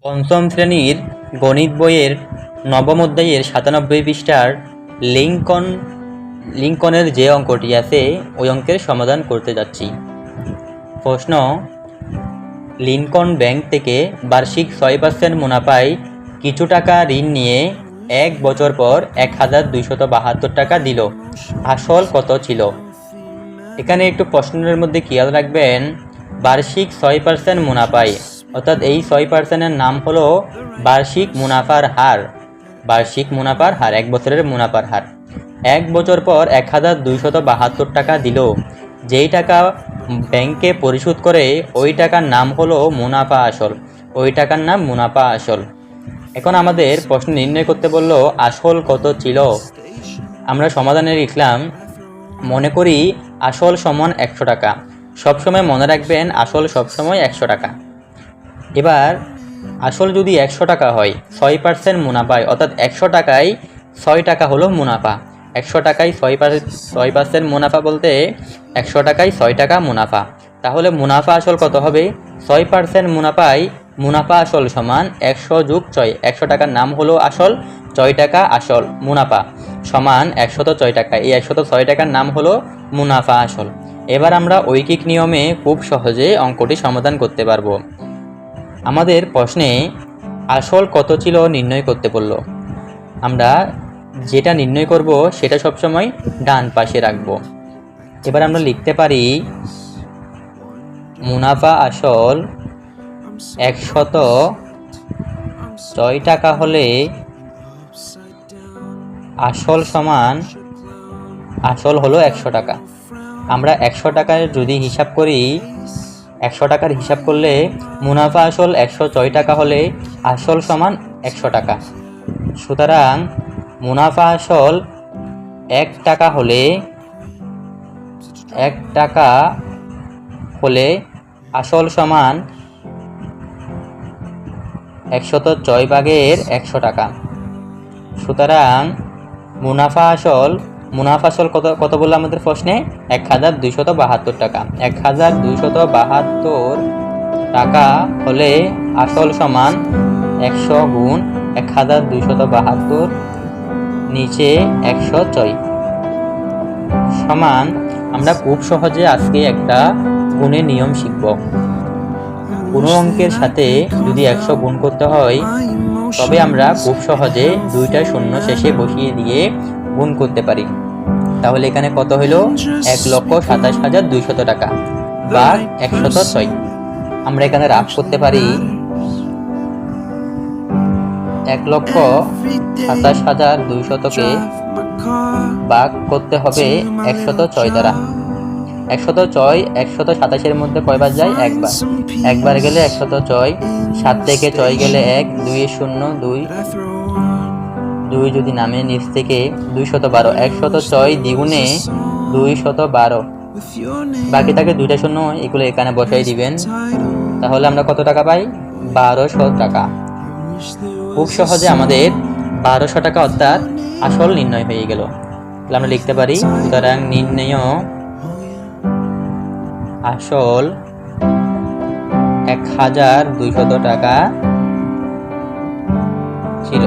পঞ্চম শ্রেণীর গণিত বইয়ের নবম অধ্যায়ের 97 পৃষ্ঠার লিঙ্কনের যে অঙ্কটি আছে ওই অঙ্কের সমাধান করতে যাচ্ছি। প্রশ্ন: লিঙ্কন ব্যাংক থেকে বার্ষিক 6% মুনাফায় কিছু টাকা ঋণ নিয়ে 1 বছর পর 1272 টাকা দিল, আসল কত ছিল? এখানে একটু প্রশ্নের মধ্যে খেয়াল রাখবেন, বার্ষিক 6% মুনাফায়, অর্থাৎ এই 6%-এর নাম হলো বার্ষিক মুনাফার হার। বার্ষিক মুনাফার হার, 1 বছরের মুনাফার হার। 1 বছর পর 1272 টাকা দিল, যেই টাকা ব্যাংকে পরিশোধ করে ওই টাকার নাম হলো মুনাফা আসল। ওই টাকার নাম মুনাফা আসল। এখন আমাদের প্রশ্ন নির্ণয় করতে বললো আসল কত ছিল। আমরা সমাধানে লিখলাম, মনে করি আসল সমান 100 টাকা। সবসময় মনে রাখবেন আসল সবসময় 100 টাকা। এবার আসল যদি 100 টাকা হয়, 6% মুনাফায়, অর্থাৎ 100 টাকায় 6 টাকা হলো মুনাফা। 100 টাকায় 6% মুনাফা বলতে 100 টাকায় 6 টাকা মুনাফা। তাহলে মুনাফা আসল কত হবে? 6% মুনাফায় মুনাফা আসল সমান 100 যোগ 6। 100 টাকার নাম হলো আসল, 6 টাকা আসল, মুনাফা সমান 106 টাকা। এই 106 টাকার নাম হলো মুনাফা আসল। এবার আমরা ঐকিক নিয়মে খুব সহজে অঙ্কটি সমাধান করতে পারবো। আমাদের প্রশ্নে আসল কত ছিল নির্ণয় করতে বলল। আমরা যেটা নির্ণয় করব সেটা সবসময় ডান পাশে রাখব। এবার আমরা লিখতে পারি, মুনাফা আসল 106 টাকা হলে আসল সমান, আসল হলো 100 টাকা। আমরা 100 টাকার যদি হিসাব করি, 100 টাকার হিসাব করলে মুনাফা আসল 106 টাকা হলে আসল সমান 100 টাকা। সুতরাং মুনাফা আসল 1 টাকা হলে, 1 টাকা হলে আসল সমান 106 ভাগের 100 টাকা। সুতরাং মুনাফা আসল কত বললো আমাদের প্রশ্নে? 1272 টাকা। 1272 টাকা হলে আসল সমান 100 গুণ 1272 নিচে 106 সমান। আমরা খুব সহজে আজকে একটা গুণের নিয়ম শিখব। কোনো অঙ্কের সাথে যদি 100 গুণ করতে হয় তবে আমরা খুব সহজে 2টা শূন্য শেষে বসিয়ে দিয়ে গুণ করতে পারি। তাহলে এখানে কত হলো? 1,27,200 টাকা বা 106। আমরা এখানে রাফ করতে পারি 1,27,200-কে ভাগ করতে হবে 106 দ্বারা। 106 127-এর মধ্যে কয়বার যায়? একবার। একবার গেলে 106, 7 থেকে 6 গেলে 1, 2 0 2, 2 যদি নামে নিচ থেকে 212। 106 দ্বিগুণে 212, বাকি থাকে 2টা শূন্য, এগুলো এখানে বসাই দিবেন। তাহলে আমরা কত টাকা পাই? 1200 টাকা। খুব সহজে আমাদের 1200 টাকা অর্থাৎ আসল নির্ণয় হয়ে গেল। তাহলে আমরা লিখতে পারি, সুতরাং নির্ণয় আসল 1200 টাকা ছিল।